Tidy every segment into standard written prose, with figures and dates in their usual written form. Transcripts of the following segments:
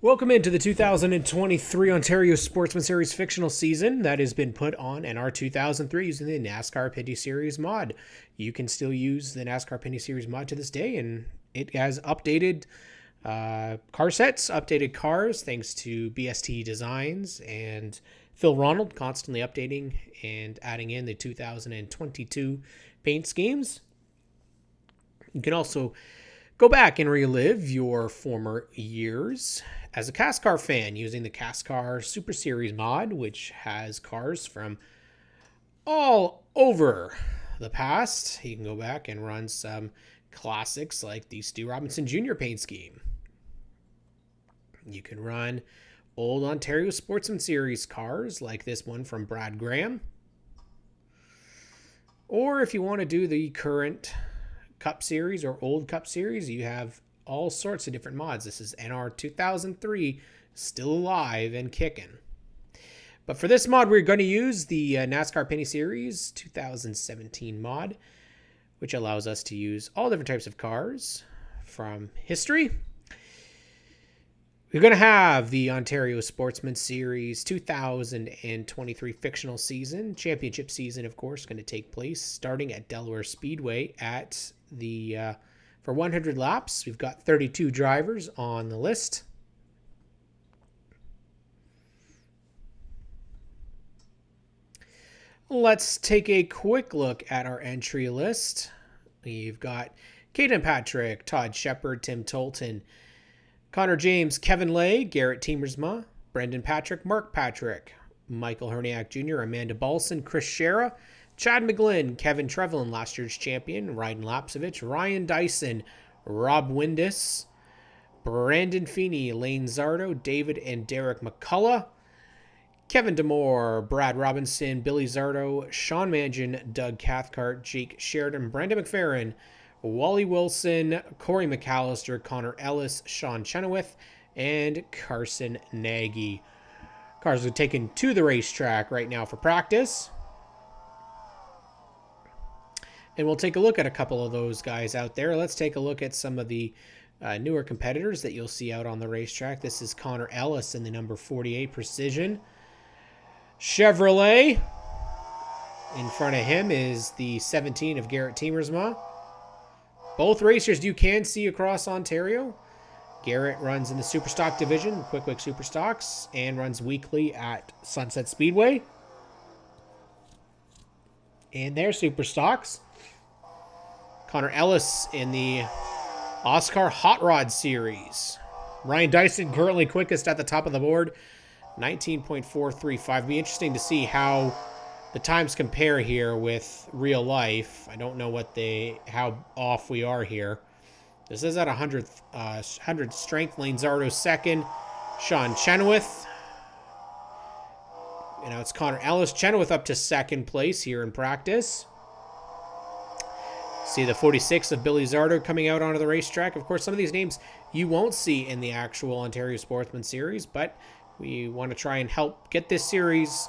Welcome into the 2023 Ontario Sportsman Series fictional season that has been put on NR 2003 using the NASCAR Pinty Series mod. You can still use the NASCAR Pinty Series mod to this day, and it has updated car sets, updated cars, thanks to BST Designs and Phil Ronald constantly updating and adding in the 2022 paint schemes. You can also go back and relive your former years as a CASCAR fan using the CASCAR Super Series mod, which has cars from all over the past. You can go back and run some classics like the Stu Robinson Jr. paint scheme. You can run old Ontario Sportsman Series cars like this one from Brad Graham. Or if you want to do the current Cup Series or old Cup Series, you have all sorts of different mods. This is NR 2003, still alive and kicking. But for this mod, we're going to use the NASCAR Pinty Series 2017 mod, which allows us to use all different types of cars from history. We're going to have the Ontario Sportsman Series 2023 fictional season. Championship season, of course, going to take place starting at Delaware Speedway at the for 100 laps. We've got 32 drivers on the list. Let's take a quick look at our entry list. We've got Caden Patrick, Todd Shepard, Tim Tolton, Connor James, Kevin Lay, Garrett Tiemersma, Brendan Patrick, Mark Patrick, Michael Herniak Jr., Amanda Balson, Chris Shera, Chad McGlynn, Kevin Trevelyan, last year's champion, Ryden Lapsevich, Ryan Dyson, Rob Windus, Brandon Feeney, Lane Zardo, David and Derek McCullough, Kevin Demore, Brad Robinson, Billy Zardo, Sean Mangin, Doug Cathcart, Jake Sheridan, Brandon McFerrin, Wally Wilson, Corey McAllister, Connor Ellis, Sean Chenoweth, and Carson Nagy. Cars are taken to the racetrack right now for practice. And we'll take a look at a couple of those guys out there. Let's take a look at some of the newer competitors that you'll see out on the racetrack. This is Connor Ellis in the number 48 Precision Chevrolet. In front of him is the 17 of Garrett Tiemersma. Both racers you can see across Ontario. Garrett runs in the Superstock division, Quick Superstocks, and runs weekly at Sunset Speedway. And their Superstocks. Connor Ellis in the Oscar Hot Rod Series. Ryan Dyson currently quickest at the top of the board, 19.435. Be interesting to see how the times compare here with real life. I don't know how off we are here. This is at 100 strength. Lane Zardo second. Sean Chenoweth. And now it's Connor Ellis. Chenoweth up to second place here in practice. See the 46 of Billy Zardo coming out onto the racetrack. Of course, some of these names you won't see in the actual Ontario Sportsman Series, but we want to try and help get this series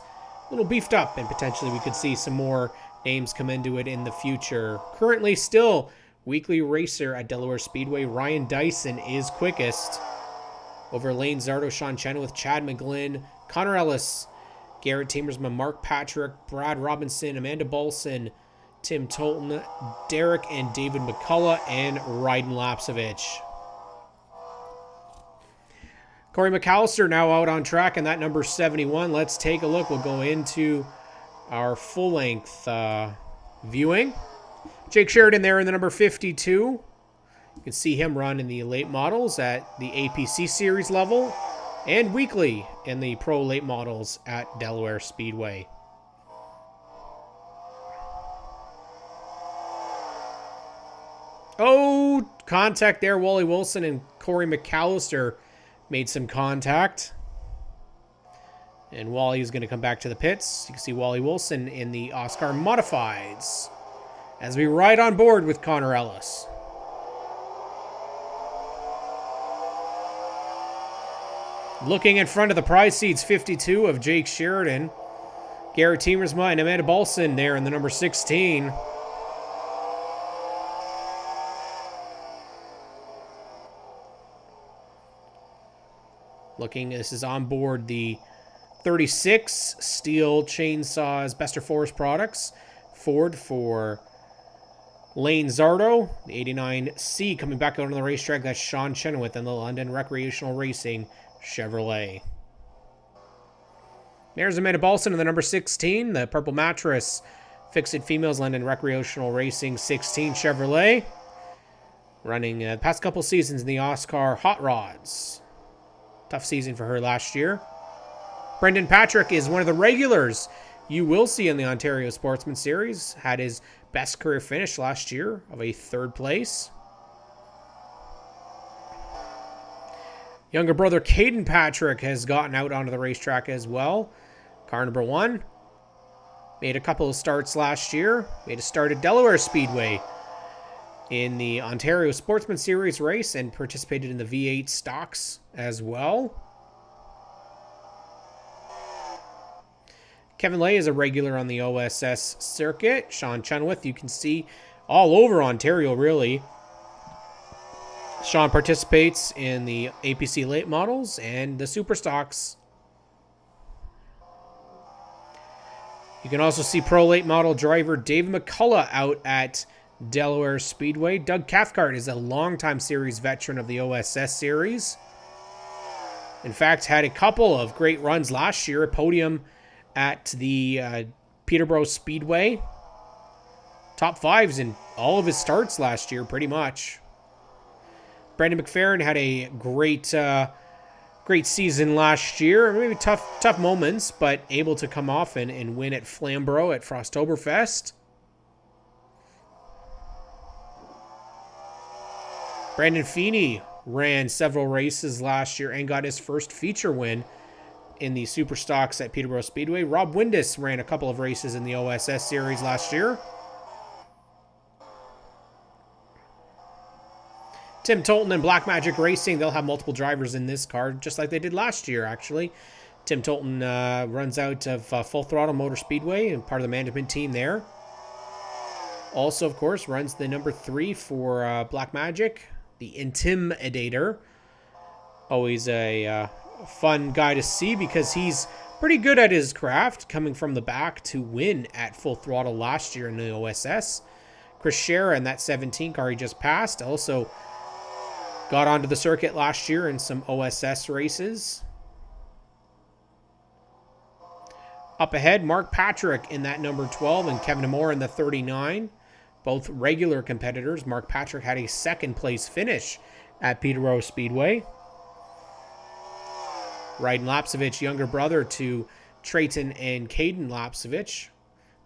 a little beefed up, and potentially we could see some more names come into it in the future. Currently still weekly racer at Delaware Speedway, Ryan Dyson is quickest over Lane Zardo, Sean Chenoweth, Chad McGlynn, Connor Ellis, Garrett Tiemersma, Mark Patrick, Brad Robinson, Amanda Balson, Tim Tolton, Derek and David McCullough, and Ryden Lapsevich. Corey McAllister now out on track in that number 71. Let's take a look. We'll go into our full-length viewing. Jake Sheridan there in the number 52. You can see him run in the late models at the APC Series level and weekly in the Pro Late Models at Delaware Speedway. Oh, contact there. Wally Wilson and Corey McAllister made some contact. And Wally is going to come back to the pits. You can see Wally Wilson in the Oscar Modifieds as we ride on board with Connor Ellis. Looking in front of the prize seats, 52 of Jake Sheridan. Garrett Tiemersma and Amanda Balson there in the number 16. This is on board the 36 Steel Chainsaws Bester Forest Products. Ford for Lane Zardo. The 89C coming back out on the racetrack. That's Sean Chenoweth in the London Recreational Racing Chevrolet. There's Amanda Balson in the number 16. The Purple Mattress Fix It Females London Recreational Racing 16 Chevrolet. Running the past couple seasons in the Oscar Hot Rods. Tough season for her last year. Brendan Patrick is one of the regulars you will see in the Ontario Sportsman Series. Had his best career finish last year of a 3rd place. Younger brother Caden Patrick has gotten out onto the racetrack as well. Car number 1. Made a couple of starts last year. Made a start at Delaware Speedway in the Ontario Sportsman Series race and participated in the V8 stocks as well. Kevin Lay is a regular on the OSS circuit. Sean Chenoweth, you can see all over Ontario, really. Sean participates in the APC late models and the super stocks. You can also see pro late model driver Dave McCullough out at Delaware Speedway. Doug Cathcart is a longtime series veteran of the OSS series. In fact, had a couple of great runs last year. A podium at the Peterborough Speedway. Top 5s in all of his starts last year, pretty much. Brandon McFerrin had a great season last year. Maybe tough moments, but able to come off and win at Flamborough at Frosttoberfest. Brandon Feeney ran several races last year and got his first feature win in the Super Stocks at Peterborough Speedway. Rob Windus ran a couple of races in the OSS series last year. Tim Tolton and Black Magic Racing, they'll have multiple drivers in this car, just like they did last year, actually. Tim Tolton runs out of Full Throttle Motor Speedway and part of the management team there. Also, of course, runs the number 3 for Black Magic, the Intimidator. Always a fun guy to see because he's pretty good at his craft, coming from the back to win at Full Throttle last year in the OSS. Chris Scherer in that 17 car he just passed also got onto the circuit last year in some OSS races. Up ahead, Mark Patrick in that number 12 and Kevin Moore in the 39. Both regular competitors. Mark Patrick had a 2nd place finish at Peterborough Speedway. Ryden Lapsevich, younger brother to Trayton and Caden Lapsevich.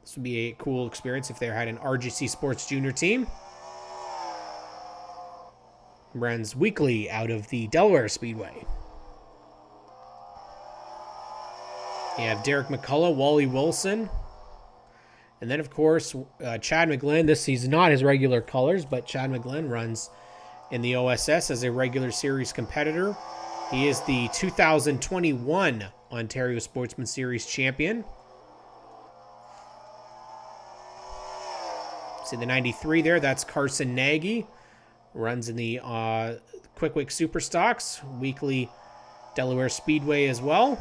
This would be a cool experience if they had an RGC Sports Junior team. Runs weekly out of the Delaware Speedway. You have Derek McCullough, Wally Wilson. And then, of course, Chad McGlynn. He's not his regular colors, but Chad McGlynn runs in the OSS as a regular series competitor. He is the 2021 Ontario Sportsman Series champion. See the 93 there, that's Carson Nagy. Runs in the Quick Super Stocks, weekly Delaware Speedway as well.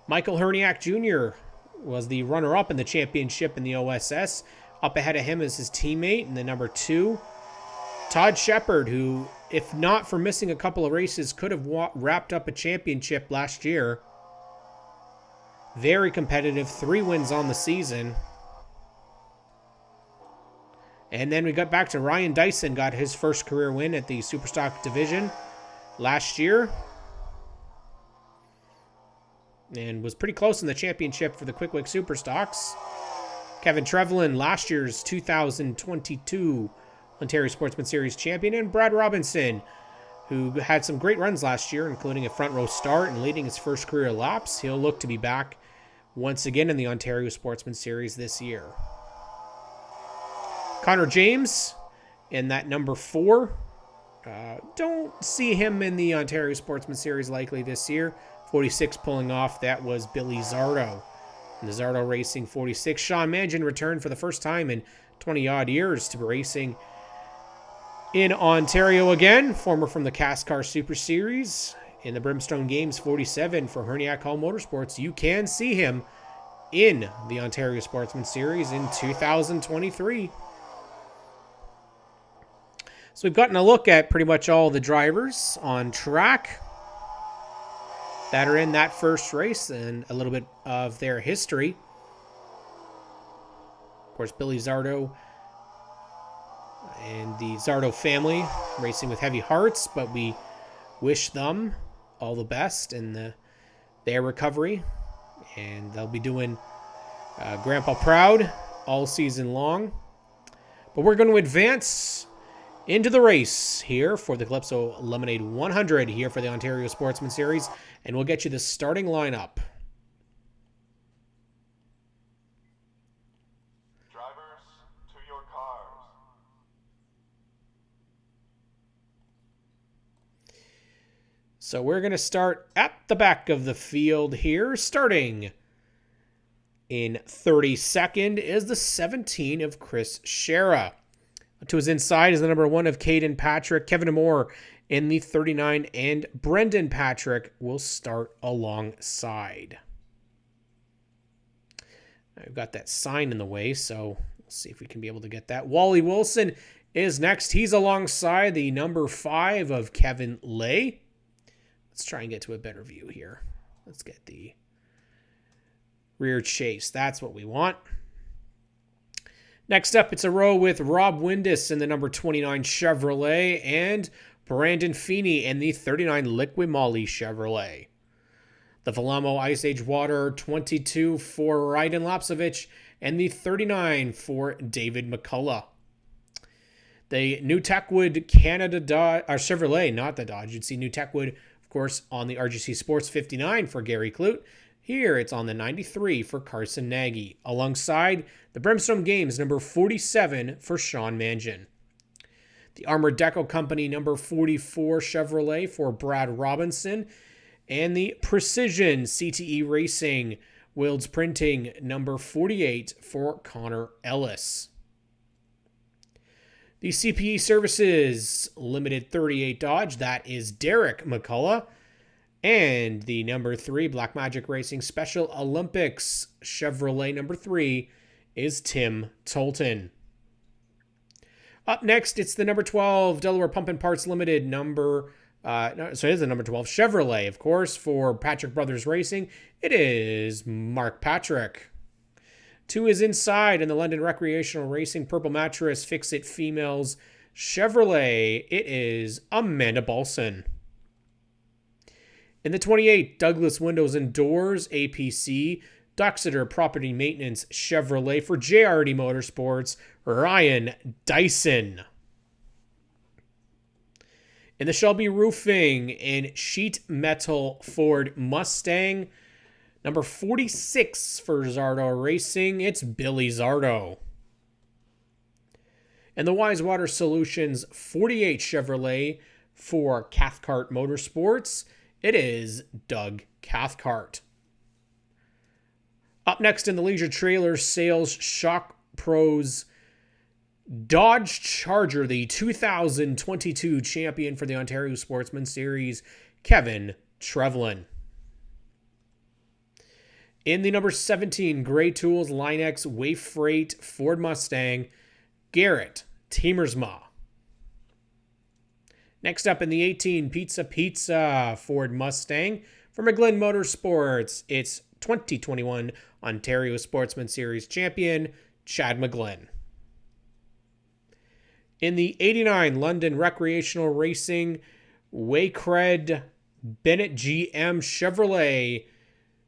Michael Herniak Jr. was the runner-up in the championship in the OSS. Up ahead of him is his teammate in the number 2, Todd Shepard, who, if not for missing a couple of races, could have wrapped up a championship last year. Very competitive, 3 wins on the season. And then we got back to Ryan Dyson, got his first career win at the Superstock division last year. And was pretty close in the championship for the Quick Superstocks. Kevin Trevelyan, last year's 2022 Ontario Sportsman Series champion. And Brad Robinson, who had some great runs last year, including a front row start and leading his first career laps. He'll look to be back once again in the Ontario Sportsman Series this year. Connor James in that number 4. Don't see him in the Ontario Sportsman Series likely this year. 46 pulling off, that was Billy Zardo. And the Zardo Racing 46. Sean Mangin returned for the first time in 20-odd years to racing in Ontario again. Former from the Cast Car Super Series in the Brimstone Games 47 for Herniak Hall Motorsports. You can see him in the Ontario Sportsman Series in 2023. So we've gotten a look at pretty much all the drivers on track that are in that first race and a little bit of their history. Of course, Billy Zardo and the Zardo family racing with heavy hearts, but we wish them all the best in their recovery. And they'll be doing Grandpa proud all season long. But we're going to advance into the race here for the Calypso Lemonade 100 here for the Ontario Sportsman Series. And we'll get you the starting lineup. Drivers, to your cars. So we're going to start at the back of the field here. Starting in 32nd is the 17 of Chris Schera. To his inside is the number 1 of Caden Patrick. Kevin Moore in the 39, and Brendan Patrick will start alongside. I've got that sign in the way, so we'll see if we can be able to get that. Wally Wilson is next. He's alongside the number 5 of Kevin Lay. Let's try and get to a better view here. Let's get the rear chase. That's what we want. Next up, it's a row with Rob Windus in the number 29 Chevrolet and Brandon Feeney in the 39 Liqui Moly Chevrolet. The Velamo Ice Age Water 22 for Ryden Lapsevich and the 39 for David McCullough. The New Techwood Canada Chevrolet, not the Dodge. You'd see New Techwood, of course, on the RGC Sports 59 for Gary Clute. Here it's on the 93 for Carson Nagy, alongside the Brimstone Games number 47 for Sean Mangin. The Armored Deco Company number 44 Chevrolet for Brad Robinson, and the Precision CTE Racing Wilds Printing number 48 for Connor Ellis. The CPE Services Limited 38 Dodge, that is Derek McCullough. And the number 3 Blackmagic Racing Special Olympics Chevrolet number 3 is Tim Tolton. Up next, it's the number 12 Delaware Pump and Parts Limited it is the number 12 Chevrolet, of course, for Patrick Brothers Racing. It is Mark Patrick. To his inside in the London Recreational Racing Purple Mattress Fix-It Females Chevrolet, it is Amanda Balson. In the 28 Douglas Windows and Doors APC Duxeter Property Maintenance Chevrolet for JRD Motorsports, Ryan Dyson. In the Shelby Roofing and Sheet Metal Ford Mustang, number 46 for Zardo Racing, it's Billy Zardo. And the Wisewater Solutions 48 Chevrolet for Cathcart Motorsports, it is Doug Cathcart. Up next in the Leisure Trailer Sales Shock Pros Dodge Charger, the 2022 champion for the Ontario Sportsman Series, Kevin Trevlin. In the number 17 Gray Tools Line-X Wayfreight Freight Ford Mustang, Garrett Temersma. Next up in the 18 Pizza Ford Mustang for McGlynn Motorsports, it's 2021 Ontario Sportsman Series champion, Chad McGlynn. In the 89 London Recreational Racing Waycred Bennett GM Chevrolet,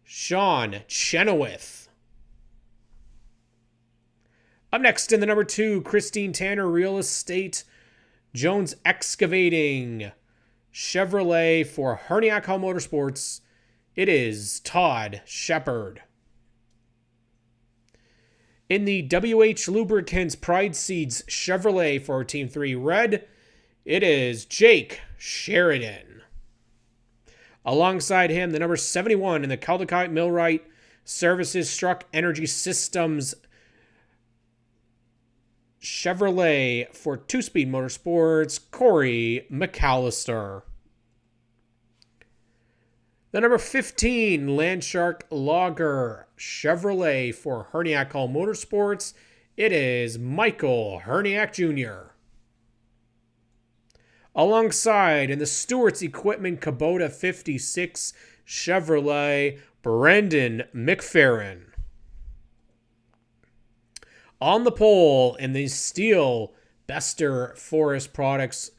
Sean Chenoweth. Up next in the number 2 Christine Tanner Real Estate Jones Excavating Chevrolet for Herniak Hall Motorsports, it is Todd Shepard. In the WH Lubricants Pride Seeds Chevrolet for Team 3 Red, it is Jake Sheridan. Alongside him, the number 71 in the Caldecott Millwright Services Struck Energy Systems Chevrolet for Two Speed Motorsports, Corey McAllister. The number 15 Landshark Lager Chevrolet for Herniak Hall Motorsports. It is Michael Herniak Jr. Alongside in the Stewart's Equipment Kubota 56 Chevrolet, Brendan McFerrin. On the pole in the steel Bester Forest Products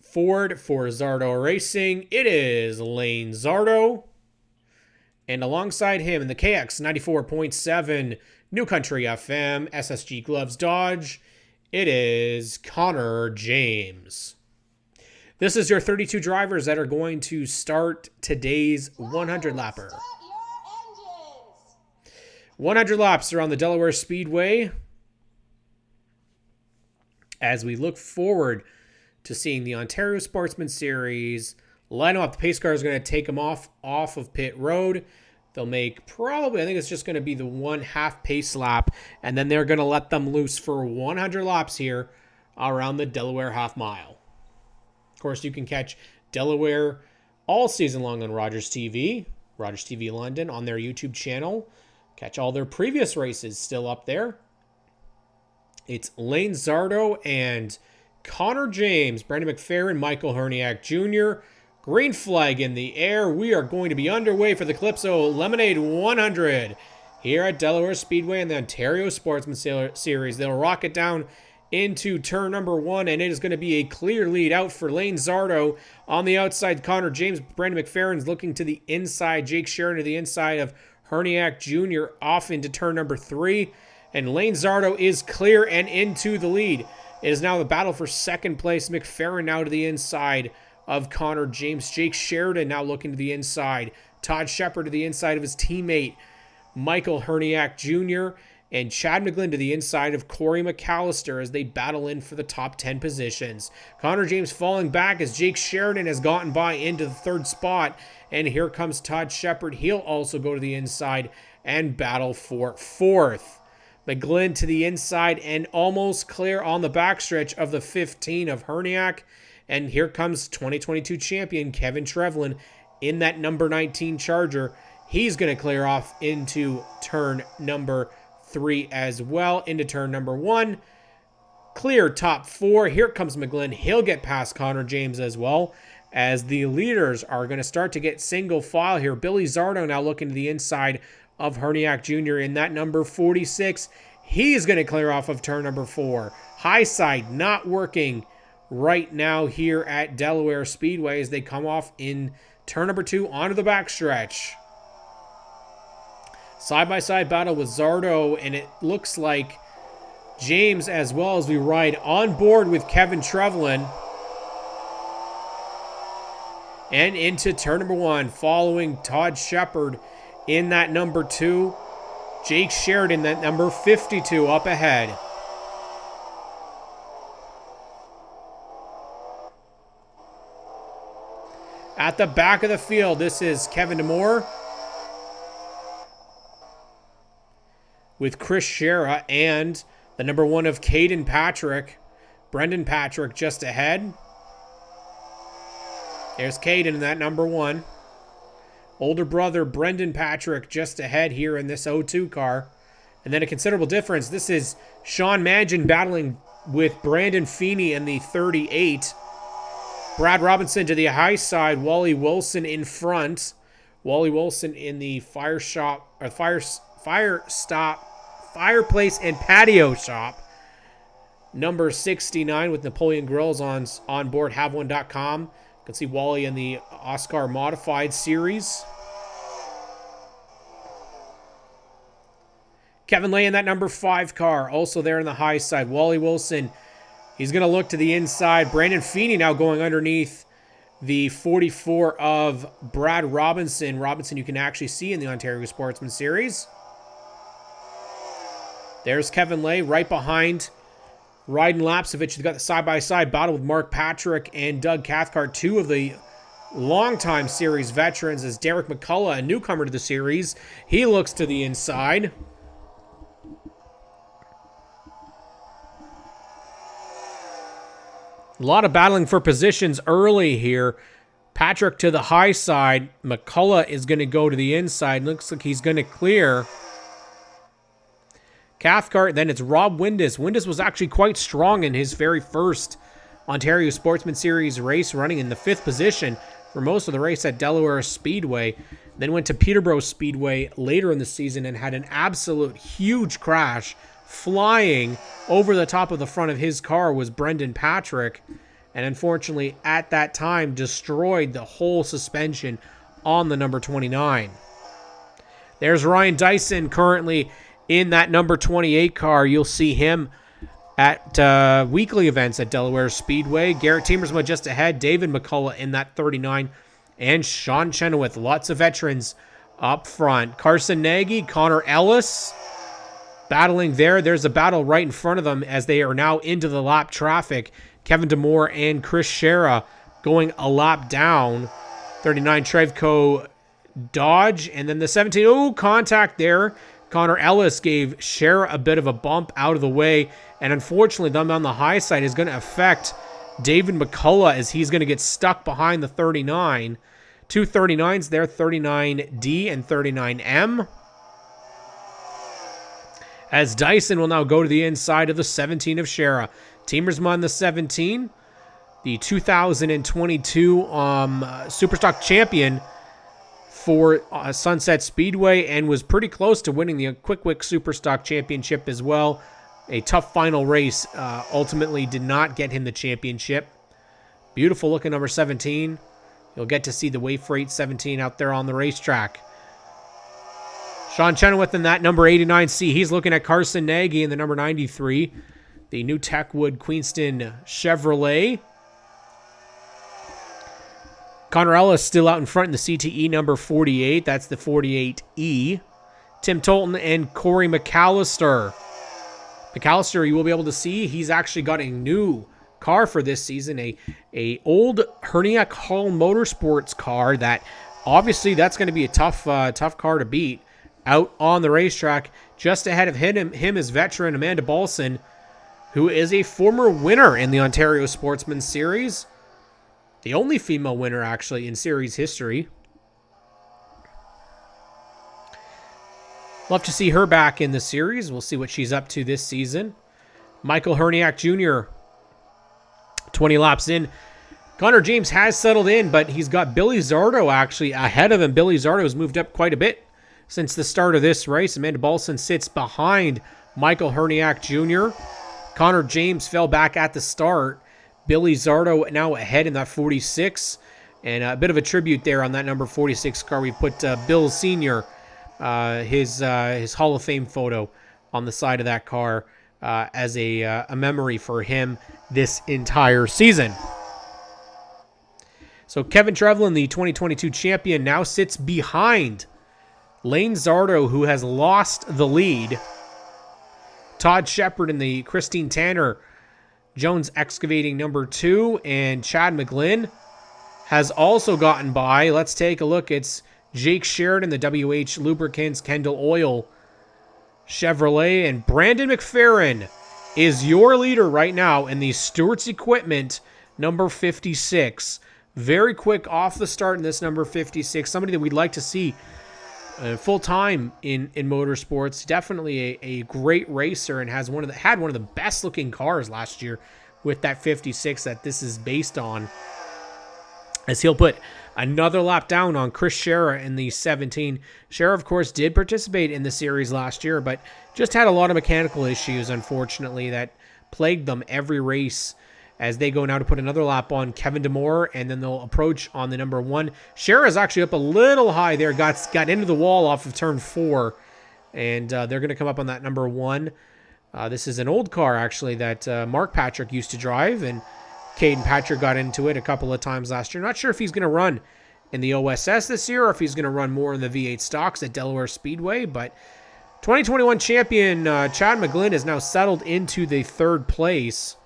Ford for Zardo Racing, it is Lane Zardo. And alongside him in the KX 94.7 New Country FM SSG Gloves Dodge, it is Connor James. This is your 32 drivers that are going to start today's 100 lapper. 100 laps are on the Delaware Speedway as we look forward to seeing the Ontario Sportsman Series line them up. The pace car is going to take them off of pit road. They'll make probably, I think it's just going to be the 1/2 pace lap, and then they're going to let them loose for 100 laps here around the Delaware half mile. Of course, you can catch Delaware all season long on Rogers TV London on their YouTube channel. Catch all their previous races still up there. It's Lane Zardo and Connor James, Brendan McFerrin, Michael Herniak Jr. Green flag in the air. We are going to be underway for the Calypso Lemonade 100 here at Delaware Speedway in the Ontario Sportsman Series. They'll rock it down into turn number 1, and it is going to be a clear lead out for Lane Zardo. On the outside, Connor James, Brendan McFerrin's looking to the inside. Jake Sheridan to the inside of Herniak Jr. off into turn number 3. And Lane Zardo is clear and into the lead. It is now the battle for second place. McFerrin now to the inside of Connor James. Jake Sheridan now looking to the inside. Todd Shepard to the inside of his teammate Michael Herniak Jr. And Chad McGlynn to the inside of Corey McAllister as they battle in for the top 10 positions. Connor James falling back as Jake Sheridan has gotten by into the 3rd spot. And here comes Todd Shepard. He'll also go to the inside and battle for 4th. McGlynn to the inside and almost clear on the backstretch of the 15 of Herniak. And here comes 2022 champion Kevin Trevlin in that number 19 Charger. He's going to clear off into turn number 3 as well, into turn number 1. Clear top 4. Here comes McGlynn. He'll get past Connor James as well, as the leaders are going to start to get single file here. Billy Zardo now looking to the inside of Herniak Jr. in that number 46. He's going to clear off of turn number 4. High side not working right now here at Delaware Speedway as they come off in turn number 2 onto the backstretch. Side-by-side battle with Zardo, and it looks like James as well as we ride on board with Kevin Trevlin. And into turn number 1, following Todd Shepard in that number 2. Jake Sheridan, that number 52, up ahead. At the back of the field, this is Kevin DeMore with Chris Shera and the number 1 of Caden Patrick, Brendan Patrick just ahead. There's Caden in that number 1. Older brother Brendan Patrick just ahead here in this 02 car. And then a considerable difference. This is Sean Magin battling with Brandon Feeney in the 38. Brad Robinson to the high side. Wally Wilson in front. Wally Wilson in the fireplace and patio shop. Number 69 with Napoleon Grills on board haveone.com. You can see Wally in the Oscar Modified Series. Kevin Lay in that number 5 car, also there on the high side. Wally Wilson, he's going to look to the inside. Brandon Feeney now going underneath the 44 of Brad Robinson. Robinson you can actually see in the Ontario Sportsman Series. There's Kevin Lay right behind Ryden Lapsevich. He's got the side-by-side battle with Mark Patrick and Doug Cathcart, 2 of the longtime series veterans, as Derek McCullough, a newcomer to the series. He looks to the inside. A lot of battling for positions early here. Patrick to the high side. McCullough is going to go to the inside. Looks like he's going to clear. Cathcart, then it's Rob Windus. Windus was actually quite strong in his very first Ontario Sportsman Series race, running in the 5th position for most of the race at Delaware Speedway. Then went to Peterborough Speedway later in the season and had an absolute huge crash. Flying over the top of the front of his car was Brendan Patrick, and unfortunately at that time destroyed the whole suspension on the number 29. There's Ryan Dyson currently in that number 28 car. You'll see him at weekly events at Delaware Speedway. Garrett Teemersma just ahead. David McCullough in that 39. And Sean Chenoweth. Lots of veterans up front. Carson Nagy, Connor Ellis battling there. There's a battle right in front of them as they are now into the lap traffic. Kevin DeMore and Chris Shera going a lap down. 39 Trevco Dodge. And then the 17. Oh, contact there. Connor Ellis gave Shera a bit of a bump out of the way. And unfortunately, them on the high side is going to affect David McCullough as he's going to get stuck behind the 39. Two 39s there, 39D and 39M. As Dyson will now go to the inside of the 17 of Shera. Teemersma on the 17. The 2022 Superstock champion for Sunset Speedway and was pretty close to winning the Quick Wick Superstock Championship as well. A tough final race ultimately did not get him the championship. Beautiful looking number 17. You'll get to see the Wave Freight 17 out there on the racetrack. Sean Chenoweth in that number 89C. He's looking at Carson Nagy in the number 93. The new Techwood Queenston Chevrolet. Connor Ellis still out in front in the CTE number 48. That's the 48E. Tim Tolton and Corey McAllister. McAllister, you will be able to see, he's actually got a new car for this season. A old Herniak Hall Motorsports car that obviously that's going to be a tough car to beat out on the racetrack. Just ahead of him is veteran Amanda Balson, who is a former winner in the Ontario Sportsman Series. The only female winner, actually, in series history. Love to see her back in the series. We'll see what she's up to this season. Michael Herniak Jr., 20 laps in. Connor James has settled in, but he's got Billy Zardo actually ahead of him. Billy Zardo has moved up quite a bit since the start of this race. Amanda Balson sits behind Michael Herniak Jr. Connor James fell back at the start. Billy Zardo now ahead in that 46. And a bit of a tribute there on that number 46 car. We put Bill Sr., his Hall of Fame photo on the side of that car as a memory for him this entire season. So Kevin Trevlin, the 2022 champion, now sits behind Lane Zardo, who has lost the lead. Todd Shepard and the Christine Tanner Jones Excavating number 2, and Chad McGlynn has also gotten by. Let's take a look. It's Jake Sheridan, the WH Lubricants, Kendall Oil, Chevrolet, and Brandon McFerrin is your leader right now in the Stewart's Equipment number 56. Very quick off the start in this number 56. Somebody that we'd like to see full-time in motorsports. Definitely a great racer and had one of the best looking cars last year with that 56 that this is based on, as he'll put another lap down on Chris Shera in the 17. Shera, of course, did participate in the series last year, but just had a lot of mechanical issues, unfortunately, that plagued them every race as they go now to put another lap on Kevin DeMore, and then they'll approach on the number 1. Shera is actually up a little high there, got into the wall off of turn 4, and they're going to come up on that number 1. This is an old car, actually, that Mark Patrick used to drive, and Caden Patrick got into it a couple of times last year. Not sure if he's going to run in the OSS this year or if he's going to run more in the V8 stocks at Delaware Speedway, but 2021 champion Chad McGlynn is now settled into the 3rd place.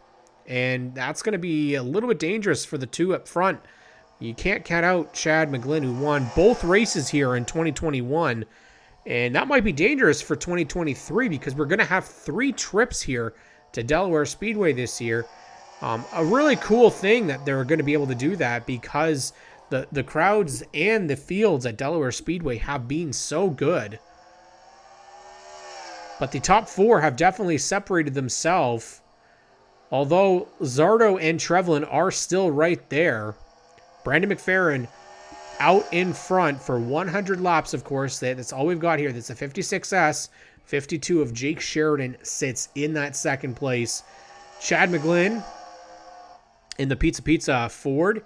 And that's going to be a little bit dangerous for the two up front. You can't count out Chad McGlynn, who won both races here in 2021. And that might be dangerous for 2023 because we're going to have 3 trips here to Delaware Speedway this year. A really cool thing that they're going to be able to do that because The crowds and the fields at Delaware Speedway have been so good. But the top 4 have definitely separated themselves. Although Zardo and Trevlin are still right there. Brandon McFerrin out in front for 100 laps, of course. That's all we've got here. That's a 56S. 52 of Jake Sheridan sits in that second place. Chad McGlynn in the Pizza Ford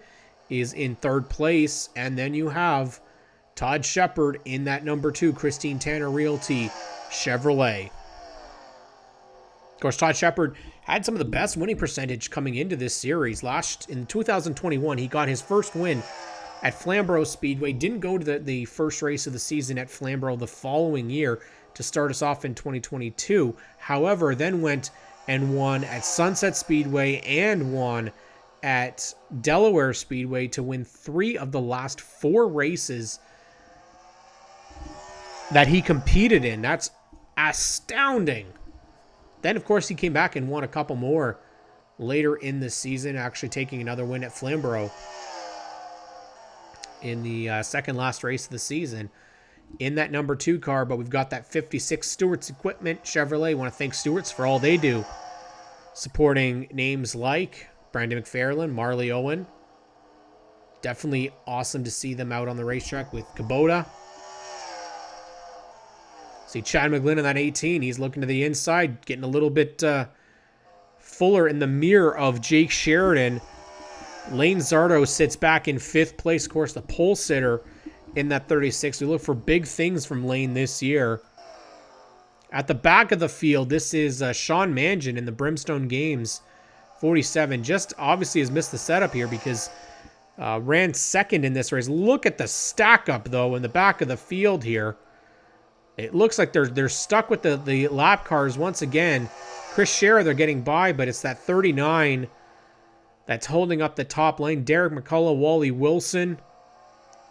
is in third place. And then you have Todd Shepard in that number 2, Christine Tanner Realty Chevrolet. Of course, Todd Shepard had some of the best winning percentage coming into this series. In 2021, he got his first win at Flamborough Speedway. Didn't go to the first race of the season at Flamborough the following year to start us off in 2022. However, then went and won at Sunset Speedway and won at Delaware Speedway to win 3 of the last 4 races that he competed in. That's astounding. Then, of course, he came back and won a couple more later in the season, actually taking another win at Flamborough in the second last race of the season in that number 2 car. But we've got that 56 Stewart's Equipment Chevrolet. I want to thank Stewart's for all they do, supporting names like Brandon McFarland, Marley Owen. Definitely awesome to see them out on the racetrack with Kubota. See Chad McGlynn in that 18. He's looking to the inside, getting a little bit fuller in the mirror of Jake Sheridan. Lane Zardo sits back in 5th place. Of course, the pole sitter in that 36. We look for big things from Lane this year. At the back of the field, this is Sean Mangin in the Brimstone Games 47. Just obviously has missed the setup here because ran second in this race. Look at the stack up, though, in the back of the field here. It looks like they're stuck with the lap cars once again. Chris Scherer, they're getting by, but it's that 39 that's holding up the top lane. Derek McCullough, Wally Wilson,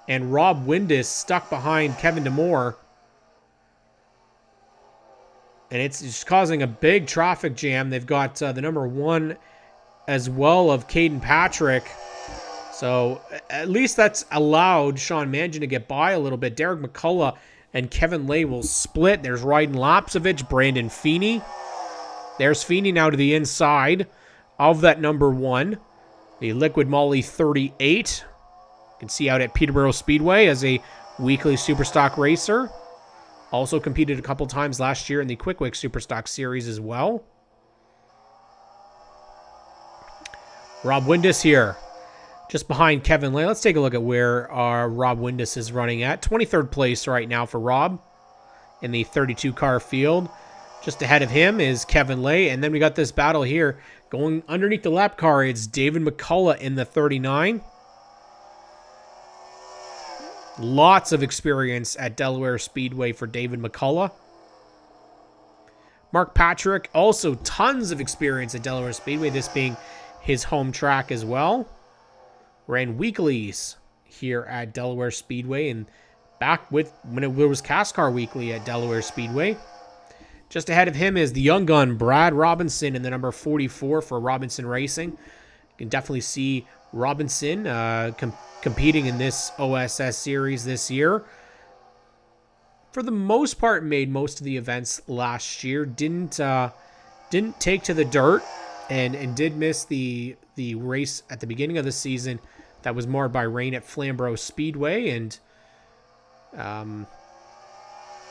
and Rob Windus stuck behind Kevin DeMore. And it's just causing a big traffic jam. They've got the number 1 as well of Caden Patrick. So at least that's allowed Sean Mangin to get by a little bit. Derek McCullough and Kevin Lay will split. There's Ryden Lapsovich, Brandon Feeney. There's Feeney now to the inside of that number 1. The Liquid Molly 38. You can see out at Peterborough Speedway as a weekly Superstock racer. Also competed a couple times last year in the Quick Wick Superstock Series as well. Rob Windus here, just behind Kevin Lay. Let's take a look at where our Rob Windus is running at. 23rd place right now for Rob in the 32-car field. Just ahead of him is Kevin Lay. And then we got this battle here going underneath the lap car. It's David McCullough in the 39. Lots of experience at Delaware Speedway for David McCullough. Mark Patrick, also tons of experience at Delaware Speedway, this being his home track as well. Ran weeklies here at Delaware Speedway and back with when it was CASCAR Weekly at Delaware Speedway. Just ahead of him is the young gun Brad Robinson in the number 44 for Robinson Racing. You can definitely see Robinson competing in this OSS series this year. For the most part, made most of the events last year. Didn't take to the dirt and did miss the race at the beginning of the season that was marred by rain at Flamborough Speedway, and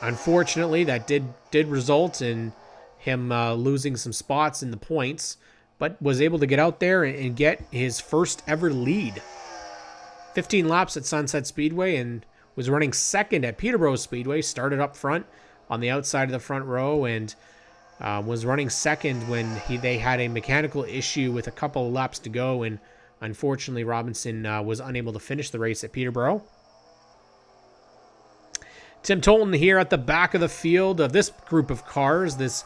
unfortunately that did result in him losing some spots in the points, but was able to get out there and get his first ever lead. 15 laps at Sunset Speedway and was running second at Peterborough Speedway. Started up front on the outside of the front row and was running second when they had a mechanical issue with a couple of laps to go, and unfortunately Robinson was unable to finish the race at Peterborough. Tim Tolton here at the back of the field of this group of cars, this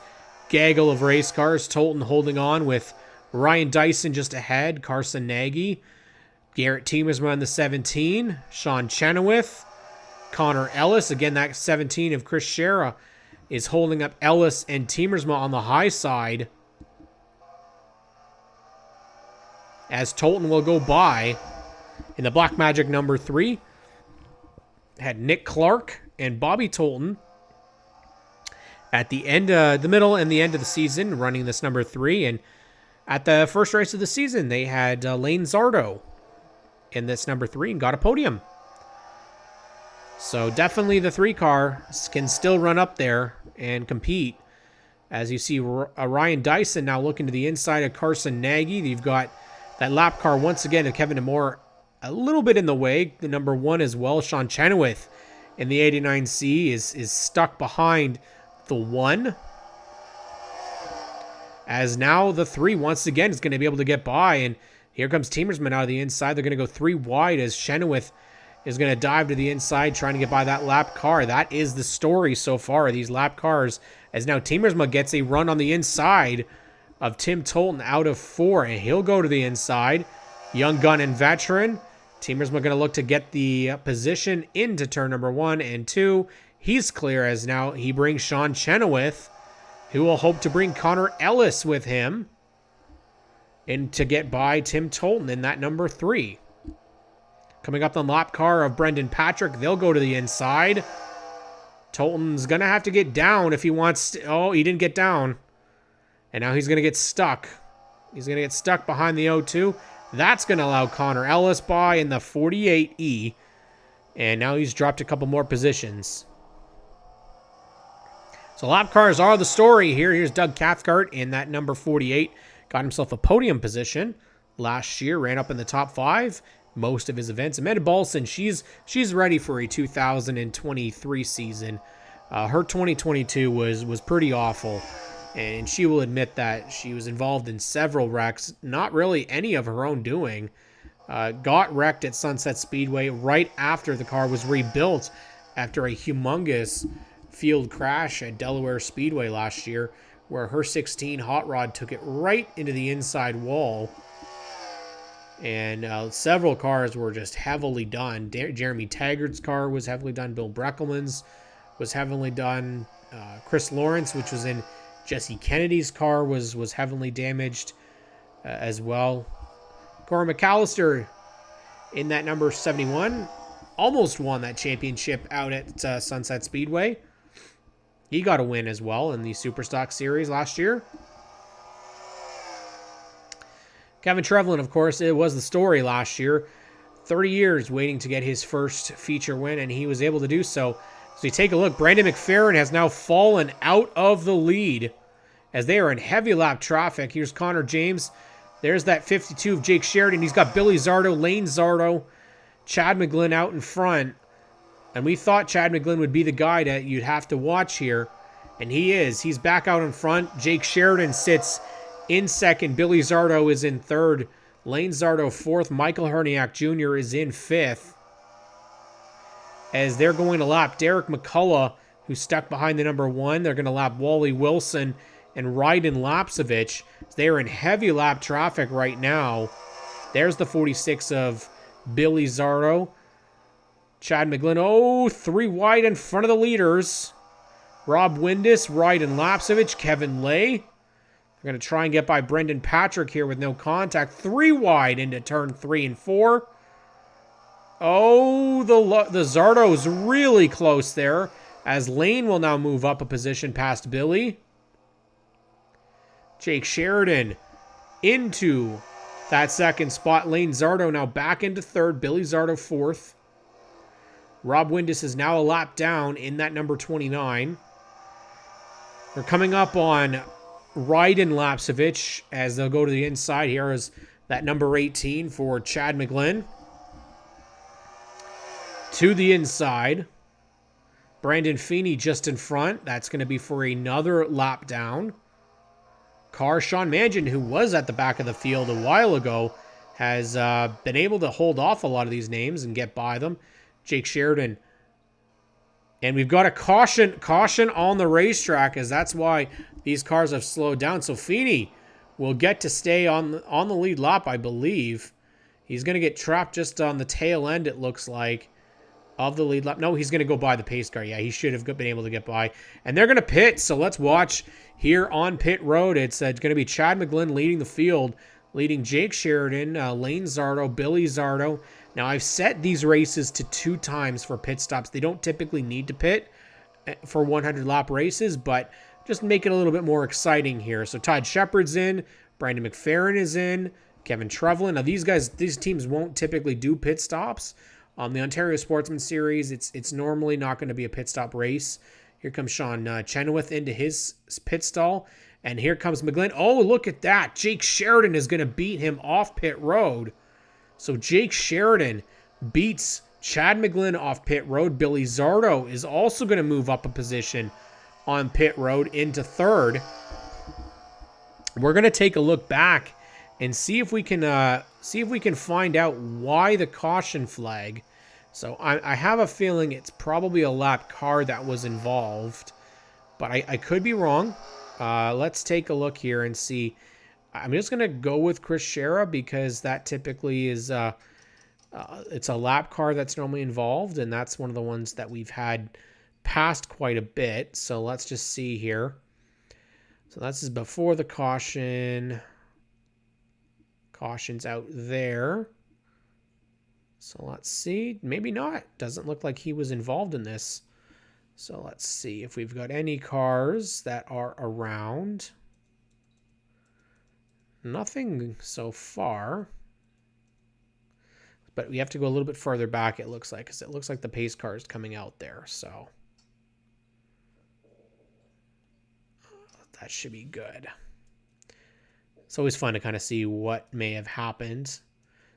gaggle of race cars. Tolton holding on with Ryan Dyson just ahead, Carson Nagy, Garrett Tiemersma in the 17, Sean Chenoweth, Connor Ellis. Again, that 17 of Chris Scherer is holding up Ellis and Tiemersma on the high side, as Tolton will go by In the Black Magic number 3, had Nick Clark and Bobby Tolton at the end, the middle and the end of the season, running this number 3. And at the first race of the season, they had Lane Zardo in this number 3 and got a podium. So definitely the 3 car can still run up there and compete. As you see, Ryan Dyson now looking to the inside of Carson Nagy. You've got that lap car once again of Kevin DeMore a little bit in the way. The number 1 as well, Sean Chenoweth in the 89C is stuck behind the 1. As now the 3 once again is going to be able to get by. And here comes Teamersman out of the inside. They're going to go 3 wide as Chenoweth is going to dive to the inside trying to get by that lap car. That is the story so far of these lap cars. As now Teamersma gets a run on the inside of Tim Tolton out of 4. And he'll go to the inside. Young gun and veteran. Teamersma going to look to get the position into turn number 1 and 2. He's clear as now he brings Sean Chenoweth, who will hope to bring Connor Ellis with him and to get by Tim Tolton in that number 3. Coming up the lap car of Brendan Patrick, they'll go to the inside. Tolton's going to have to get down if he wants to. Oh, he didn't get down. And now he's going to get stuck. He's going to get stuck behind the O2. That's going to allow Connor Ellis by in the 48E. And now he's dropped a couple more positions. So lap cars are the story here. Here's Doug Cathcart in that number 48. Got himself a podium position last year. Ran up in the top 5 most of his events. Amanda Balson, she's ready for a 2023 season. Her 2022 was pretty awful. And she will admit that she was involved in several wrecks. Not really any of her own doing. Got wrecked at Sunset Speedway right after the car was rebuilt after a humongous field crash at Delaware Speedway last year, where her 16 hot rod took it right into the inside wall. And several cars were just heavily done. Jeremy Taggart's car was heavily done. Bill Breckelman's was heavily done. Chris Lawrence, which was in Jesse Kennedy's car, was heavily damaged as well. Corey McAllister in that number 71 almost won that championship out at Sunset Speedway. He got a win as well in the Superstock Series last year. Kevin Trevlin, of course, it was the story last year. 30 years waiting to get his first feature win, and he was able to do so. So you take a look, Brandon McFerrin has now fallen out of the lead as they are in heavy lap traffic. Here's Connor James. There's that 52 of Jake Sheridan. He's got Billy Zardo, Lane Zardo, Chad McGlynn out in front. And we thought Chad McGlynn would be the guy that you'd have to watch here. And he is. He's back out in front. Jake Sheridan sits in second. Billy Zardo is in third. Lane Zardo fourth. Michael Herniak Jr. is in fifth. As they're going to lap Derek McCullough, who's stuck behind the number 1. They're going to lap Wally Wilson and Ryden Lapsevich. They are in heavy lap traffic right now. There's the 46 of Billy Zardo. Chad McGlynn, 3 wide in front of the leaders. Rob Windus, Ryden Lapsevich, Kevin Lay. They're going to try and get by Brendan Patrick here with no contact. 3 wide into turn 3 and 4. Oh, the Zardo's really close there, as Lane will now move up a position past Billy. Jake Sheridan into that second spot. Lane Zardo now back into third. Billy Zardo fourth. Rob Windus is now a lap down in that number 29. We're coming up on Ryden Lapsevich as they'll go to the inside. Here is that number 18 for Chad McGlynn. To the inside. Brandon Feeney just in front. That's going to be for another lap down. Sean Mangin, who was at the back of the field a while ago, has been able to hold off a lot of these names and get by them. Jake Sheridan. And we've got a caution on the racetrack, as that's why these cars have slowed down. So Feeney will get to stay on the lead lap, I believe. He's going to get trapped just on the tail end, it looks like, of the lead lap. No, he's going to go by the pace car. Yeah, he should have been able to get by. And they're going to pit, so let's watch here on pit road. It's going to be Chad McGlynn leading the field, leading Jake Sheridan, Lane Zardo, Billy Zardo, Now, I've set these races to 2 times for pit stops. They don't typically need to pit for 100-lap races, but just make it a little bit more exciting here. So Todd Shepard's in, Brandon McFerrin is in, Kevin Trevlin. Now, these teams won't typically do pit stops. On the Ontario Sportsman Series, it's normally not going to be a pit stop race. Here comes Sean Chenoweth into his pit stall. And here comes McGlynn. Oh, look at that. Jake Sheridan is going to beat him off pit road. So Jake Sheridan beats Chad McGlynn off pit road. Billy Zardo is also going to move up a position on pit road into 3rd. We're going to take a look back and see if we can find out why the caution flag. So I have a feeling it's probably a lap car that was involved, but I could be wrong. Let's take a look here and see. I'm just going to go with Chris Shera because that typically is it's a lap car that's normally involved, and that's one of the ones that we've had passed quite a bit. So let's just see here. So this is before the caution. Caution's out there. So let's see. Maybe not. Doesn't look like he was involved in this. So let's see if we've got any cars that are around. Nothing so far. But we have to go a little bit further back, it looks like, because it looks like the pace car is coming out there. So that should be good. It's always fun to kind of see what may have happened.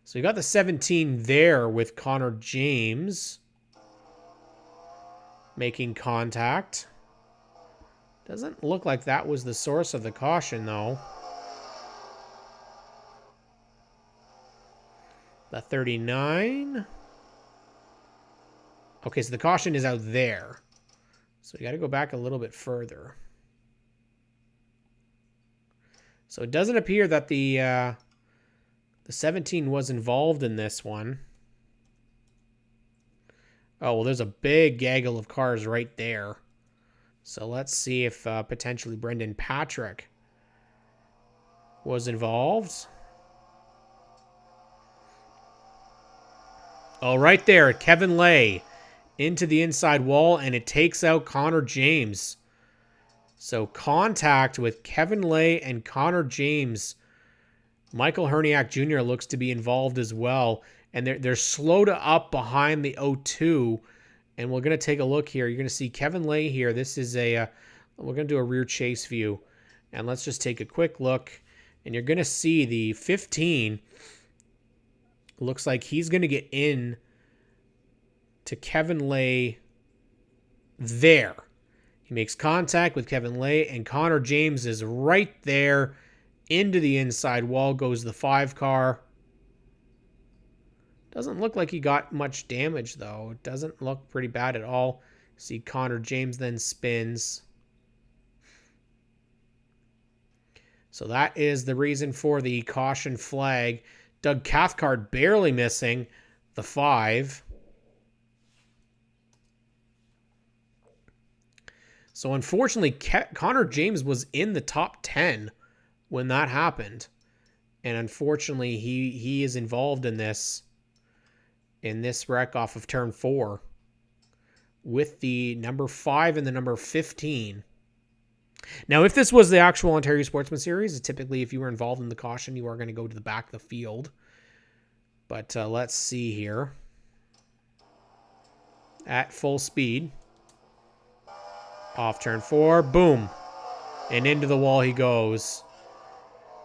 So we got the 17 there with Connor James making contact. Doesn't look like that was the source of the caution, though. The 39. Okay, so the caution is out there. So we got to go back a little bit further. So it doesn't appear that the 17 was involved in this one. Oh, well, there's a big gaggle of cars right there. So let's see if potentially Brendan Patrick was involved. Oh, right there, Kevin Lay into the inside wall, and it takes out Connor James. So contact with Kevin Lay and Connor James. Michael Herniak Jr. looks to be involved as well. And they're slow to up behind the 02. And we're going to take a look here. You're going to see Kevin Lay here. This is we're going to do a rear chase view. And let's just take a quick look. And you're going to see the 15 looks like he's going to get in to Kevin Lay there. He makes contact with Kevin Lay, and Connor James is right there. Into the inside wall goes the 5 car. Doesn't look like he got much damage, though. It doesn't look pretty bad at all. See Connor James then spins. So that is the reason for the caution flag. Doug Cathcart barely missing the 5. So unfortunately, Connor James was in the top 10 when that happened. And unfortunately, he is involved in this wreck off of turn 4 with the number 5 and the number 15. Now, if this was the actual Ontario Sportsman Series, typically if you were involved in the caution, you are going to go to the back of the field. But let's see here. At full speed. Off turn 4. Boom. And into the wall he goes.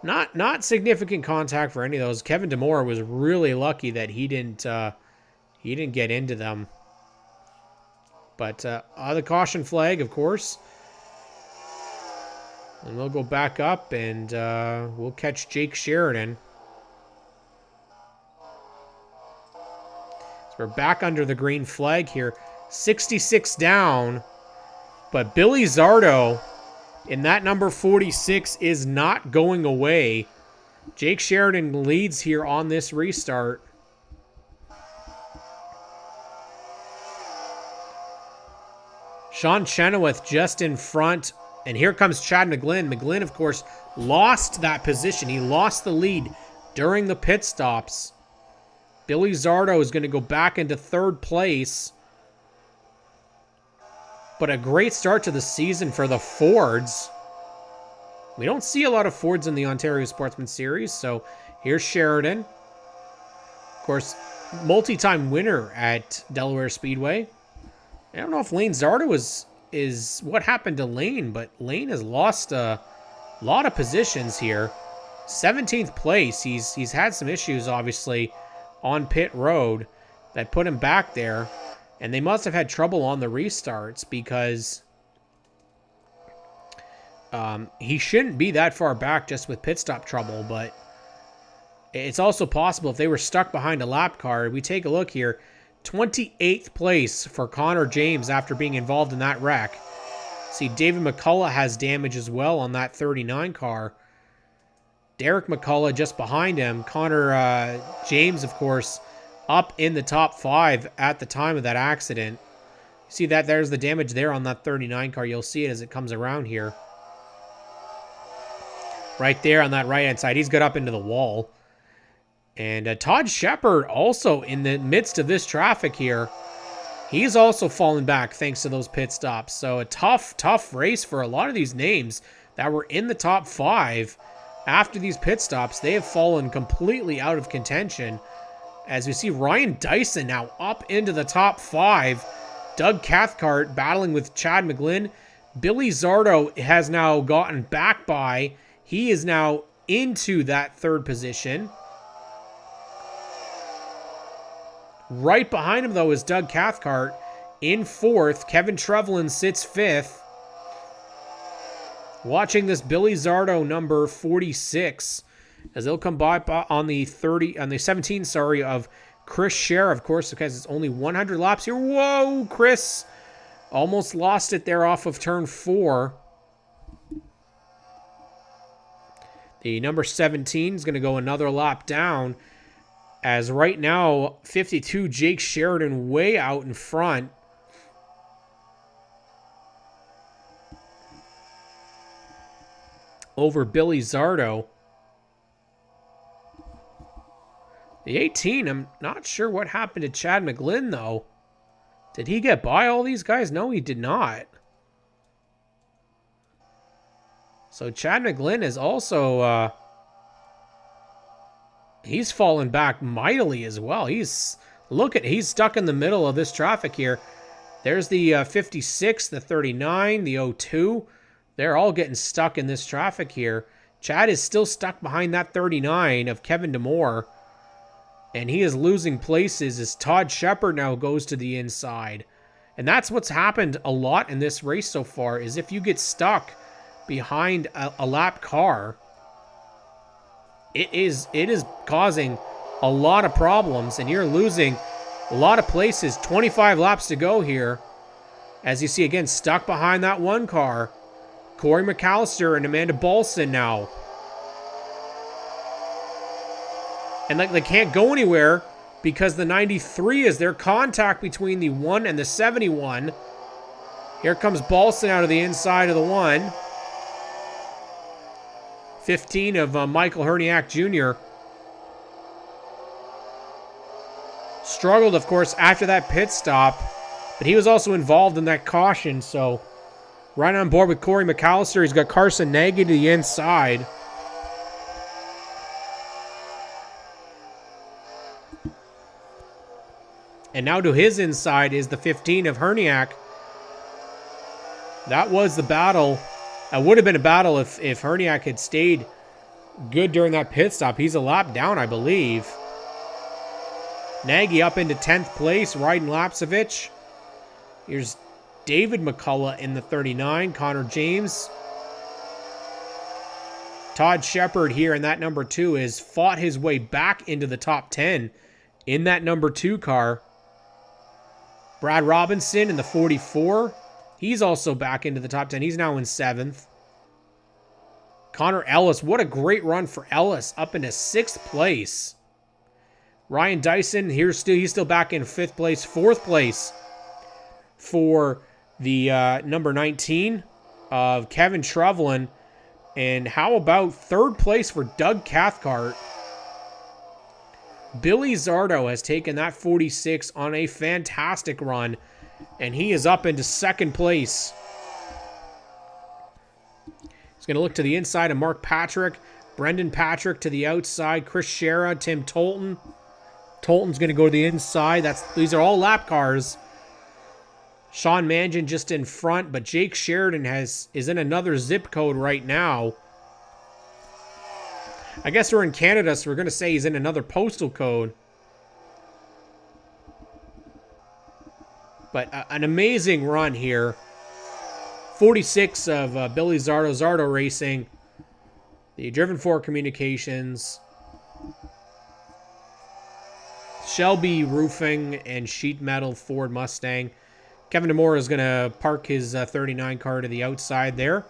Not significant contact for any of those. Kevin DeMora was really lucky that he didn't get into them. But the caution flag, of course. And we'll go back up and we'll catch Jake Sheridan. So we're back under the green flag here. 66 down. But Billy Zardo in that number 46 is not going away. Jake Sheridan leads here on this restart. Sean Chenoweth just in front. And here comes Chad McGlynn. McGlynn, of course, lost that position. He lost the lead during the pit stops. Billy Zardo is going to go back into third place. But a great start to the season for the Fords. We don't see a lot of Fords in the Ontario Sportsman Series, so here's Sheridan. Of course, multi-time winner at Delaware Speedway. I don't know if Lane Zardo is what happened to Lane, but Lane has lost a lot of positions here. 17th place. He's had some issues, obviously, on pit road that put him back there. And they must have had trouble on the restarts because he shouldn't be that far back just with pit stop trouble. But it's also possible if they were stuck behind a lap car. We take a look here. 28th place for Connor James after being involved in that wreck. See, David McCullough has damage as well on that 39 car. Derek McCullough just behind him. Connor James, of course, up in the top 5 at the time of that accident. See that there's the damage there on that 39 car. You'll see it as it comes around here. Right there on that right-hand side. He's got up into the wall. And Todd Shepard also in the midst of this traffic here. He's also fallen back thanks to those pit stops. So a tough race for a lot of these names that were in the top 5. After these pit stops, they have fallen completely out of contention. As we see Ryan Dyson now up into the top 5. Doug Cathcart battling with Chad McGlynn. Billy Zardo has now gotten back by. He is now into that third position. Right behind him, though, is Doug Cathcart in 4th. Kevin Trevelyan sits 5th. Watching this Billy Zardo number 46. As they'll come by on the 17, of Chris Scher, of course, because it's only 100 laps here. Whoa, Chris almost lost it there off of turn 4. The number 17 is going to go another lap down. As right now, 52, Jake Sheridan way out in front. Over Billy Zardo. The 18, I'm not sure what happened to Chad McGlynn, though. Did he get by all these guys? No, he did not. So Chad McGlynn is also... he's fallen back mightily as well. He's stuck in the middle of this traffic here. There's the 56, the 39, the 02. They're all getting stuck in this traffic here. Chad is still stuck behind that 39 of Kevin DeMore. And he is losing places as Todd Shepard now goes to the inside. And that's what's happened a lot in this race so far, is if you get stuck behind a lap car, it is causing a lot of problems, and you're losing a lot of places. 25 laps to go here. As you see, again, stuck behind that one car. Corey McAllister and Amanda Balson now. And they can't go anywhere because the 93 is their contact between the 1 and the 71. Here comes Balson out of the inside of the 1. 15 of Michael Herniak Jr. Struggled, of course, after that pit stop, but he was also involved in that caution, so right on board with Corey McAllister. He's got Carson Nagy to the inside. And now to his inside is the 15 of Herniak. That was the battle. It would have been a battle if Herniak had stayed good during that pit stop. He's a lap down, I believe. Nagy up into 10th place, riding Lapsevich. Here's David McCullough in the 39. Connor James. Todd Shepard here in that number 2 has fought his way back into the top 10 in that number 2 car. Brad Robinson in the 44. He's also back into the top 10. He's now in 7th. Connor Ellis, what a great run for Ellis, up into 6th place. Ryan Dyson, he's still back in 5th place. 4th place for the number 19 of Kevin Trevelyan. And how about 3rd place for Doug Cathcart? Billy Zardo has taken that 46 on a fantastic run, and he is up into second place. He's going to look to the inside of Mark Patrick, Brendan Patrick to the outside, Chris Shera, Tim Tolton. Tolton's going to go to the inside. These are all lap cars. Sean Mangan just in front, but Jake Sheridan is in another zip code right now. I guess we're in Canada, so we're going to say he's in another postal code. But an amazing run here. 46 of Billy Zardo, Zardo Racing. The Driven For Communications. Shelby Roofing and Sheet Metal Ford Mustang. Kevin DeMore is going to park his 39 car to the outside there.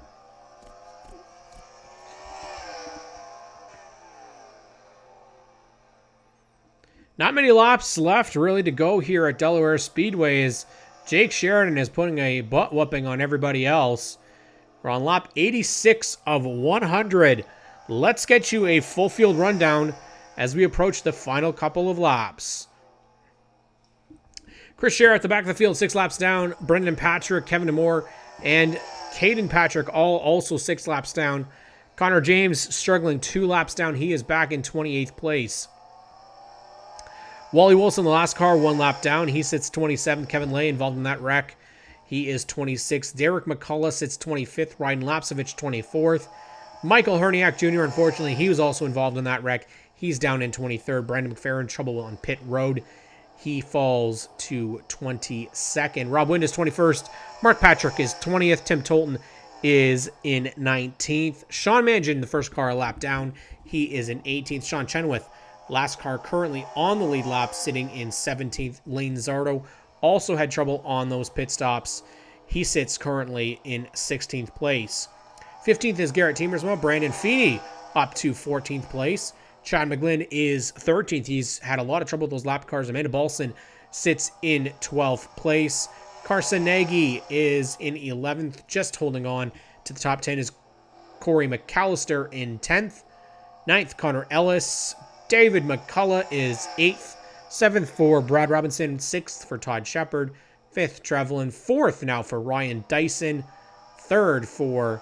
Not many laps left really to go here at Delaware Speedway as Jake Sheridan is putting a butt whooping on everybody else. We're on lap 86 of 100. Let's get you a full field rundown as we approach the final couple of laps. Chris Shera at the back of the field, 6 laps down. Brendan Patrick, Kevin DeMore, and Caden Patrick all also 6 laps down. Connor James struggling 2 laps down. He is back in 28th place. Wally Wilson, the last car, 1 lap down. He sits 27th. Kevin Lay involved in that wreck. He is 26th. Derek McCullough sits 25th. Ryan Lapsevich 24th. Michael Herniak Jr., unfortunately, he was also involved in that wreck. He's down in 23rd. Brandon McFerrin, trouble on pit road. He falls to 22nd. Rob Wind is 21st. Mark Patrick is 20th. Tim Tolton is in 19th. Sean Mangan, the first car, a lap down. He is in 18th. Sean Chenoweth, last car currently on the lead lap, sitting in 17th. Lane Zardo also had trouble on those pit stops. He sits currently in 16th place. 15th is Garrett Teemersma. Brandon Feeney up to 14th place. Chad McGlynn is 13th. He's had a lot of trouble with those lap cars. Amanda Balson sits in 12th place. Carson Nagy is in 11th. Just holding on to the top 10 is Corey McAllister in 10th. 9th, Connor Ellis. David McCullough is 8th. 7th for Brad Robinson. 6th for Todd Shepard. 5th, Trevelyan. 4th now for Ryan Dyson. 3rd for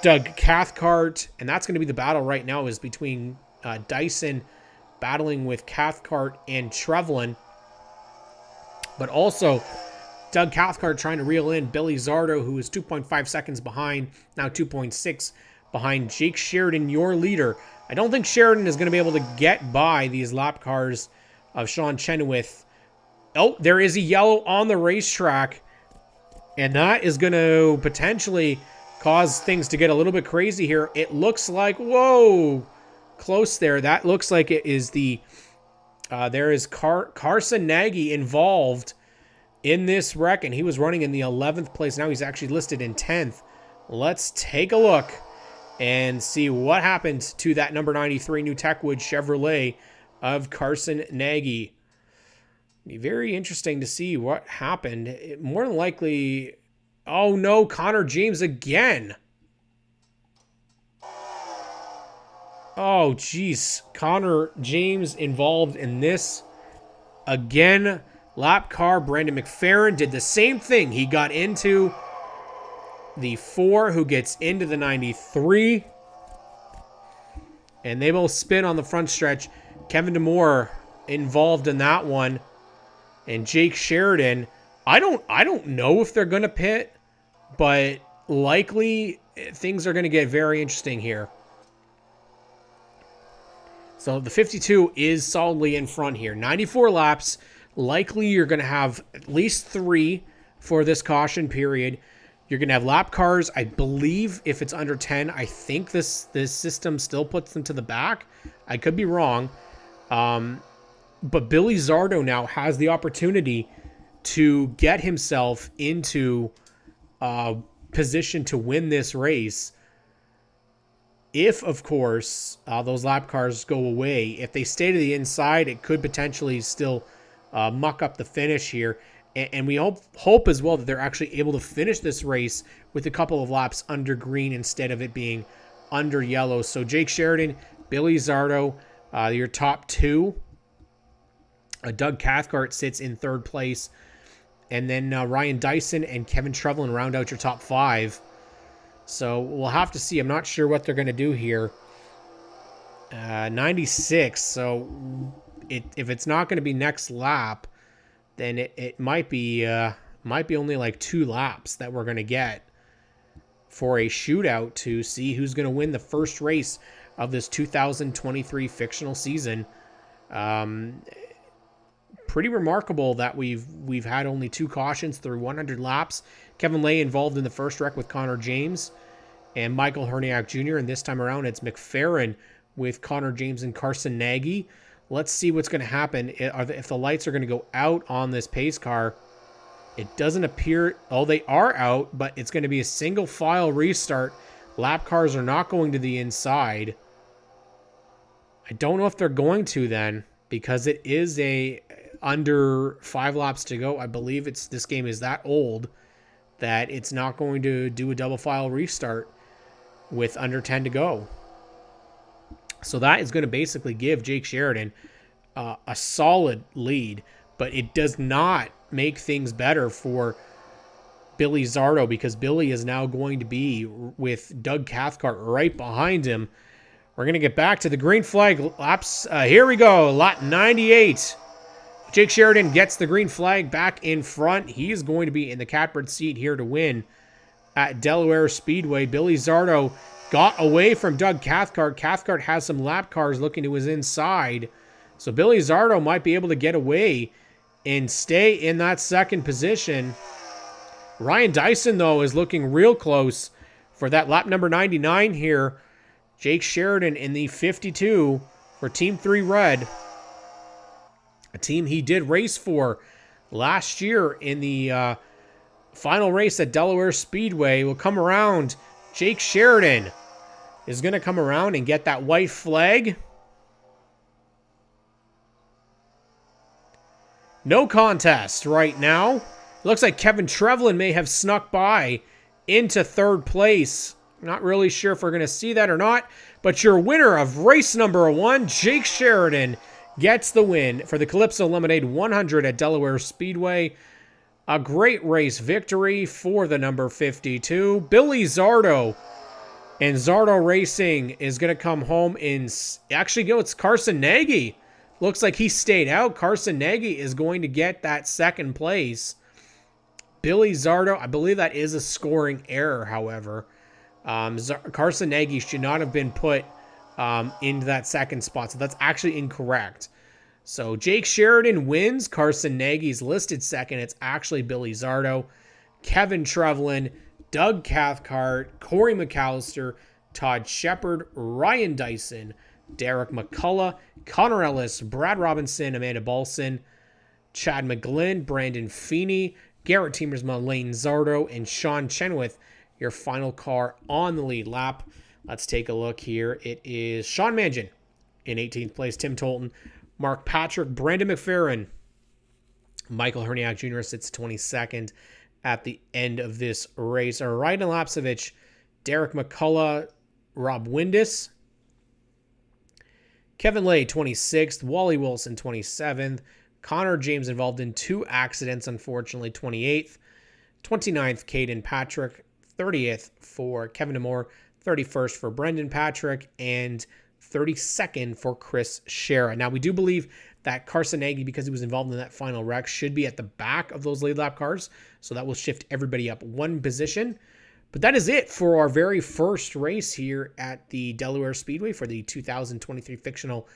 Doug Cathcart. And that's going to be the battle right now, is between Dyson battling with Cathcart and Trevelyan. But also Doug Cathcart trying to reel in Billy Zardo, who is 2.5 seconds behind. Now 2.6 behind Jake Sheridan, your leader. I don't think Sheridan is going to be able to get by these lap cars of Sean Chenoweth. Oh, there is a yellow on the racetrack. And that is going to potentially cause things to get a little bit crazy here. It looks like, whoa, close there. That looks like it is the, there is Carson Nagy involved in this wreck. And he was running in the 11th place. Now he's actually listed in 10th. Let's take a look and see what happened to that number 93 New Techwood Chevrolet of Carson Nagy. Be very interesting to see what happened. More than likely, oh no, Connor James again. Oh geez, Connor James involved in this again. Lap car, Brandon McFerrin did the same thing. He got into the 4, who gets into the 93. And they both spin on the front stretch. Kevin DeMore involved in that one. And Jake Sheridan, I don't know if they're going to pit, but likely things are going to get very interesting here. So the 52 is solidly in front here. 94 laps. Likely you're going to have at least 3 for this caution period. You're going to have lap cars. I believe if it's under 10, I think this system still puts them to the back. I could be wrong. But Billy Zardo now has the opportunity to get himself into position to win this race. If, of course, those lap cars go away. If they stay to the inside, it could potentially still muck up the finish here. And we hope as well that they're actually able to finish this race with a couple of laps under green instead of it being under yellow. So Jake Sheridan, Billy Zardo, Your top two, Doug Cathcart sits in third place. And then Ryan Dyson and Kevin Trevelyan round out your top five. So we'll have to see. I'm not sure what they're going to do here. 96. So if it's not going to be next lap, then it might be only like 2 laps that we're going to get for a shootout to see who's going to win the first race of this 2023 fictional season. Pretty remarkable that we've had only 2 cautions through 100 laps. Kevin Lay involved in the first wreck with Connor James and Michael Herniak Jr. And this time around, it's McFerrin with Connor James and Carson Nagy. Let's see what's going to happen if the lights are going to go out on this pace car. It doesn't appear... Oh, they are out, but it's going to be a single file restart. Lap cars are not going to the inside. I don't know if they're going to then, because it is under 5 laps to go. I believe this game is that old that it's not going to do a double file restart with under 10 to go. So that is going to basically give Jake Sheridan a solid lead, but it does not make things better for Billy Zardo, because Billy is now going to be with Doug Cathcart right behind him. We're going to get back to the green flag laps. Here we go, lap 98. Jake Sheridan gets the green flag back in front. He is going to be in the catbird seat here to win at Delaware Speedway. Billy Zardo got away from Doug Cathcart. Cathcart has some lap cars looking to his inside. So Billy Zardo might be able to get away and stay in that second position. Ryan Dyson, though, is looking real close for that lap number 99 here. Jake Sheridan in the 52 for Team 3 Red. A team he did race for last year in the final race at Delaware Speedway. Will come around. Jake Sheridan is going to come around and get that white flag. No contest right now. Looks like Kevin Trevelyan may have snuck by into third place. Not really sure if we're going to see that or not. But your winner of race number 1, Jake Sheridan, gets the win for the Calypso Lemonade 100 at Delaware Speedway. A great race victory for the number 52. Billy Zardo. And Zardo Racing is going to come home in... Actually, no, it's Carson Nagy. Looks like he stayed out. Carson Nagy is going to get that second place. Billy Zardo, I believe that is a scoring error, however. Carson Nagy should not have been put into that second spot, so that's actually incorrect. So Jake Sheridan wins. Carson Nagy's listed second. It's actually Billy Zardo. Kevin Trevelyan, Doug Cathcart, Corey McAllister, Todd Shepard, Ryan Dyson, Derek McCullough, Connor Ellis, Brad Robinson, Amanda Balson, Chad McGlynn, Brandon Feeney, Garrett Teamersma, Lane Zardo, and Sean Chenoweth, your final car on the lead lap. Let's take a look here. It is Sean Mangin in 18th place, Tim Tolton, Mark Patrick, Brandon McFerrin, Michael Herniak Jr. sits 22nd at the end of this race. Ryan Lapsevich, Derek McCullough, Rob Windus, Kevin Lay 26th, Wally Wilson 27th, Connor James involved in 2 accidents, unfortunately, 28th, 29th, Caden Patrick, 30th for Kevin Demore, 31st for Brendan Patrick, and 32nd for Chris Shera. Now, we do believe that Carson Nagy, because he was involved in that final wreck, should be at the back of those lead lap cars, so that will shift everybody up 1 position. But that is it for our very first race here at the Delaware Speedway for the 2023 Fictional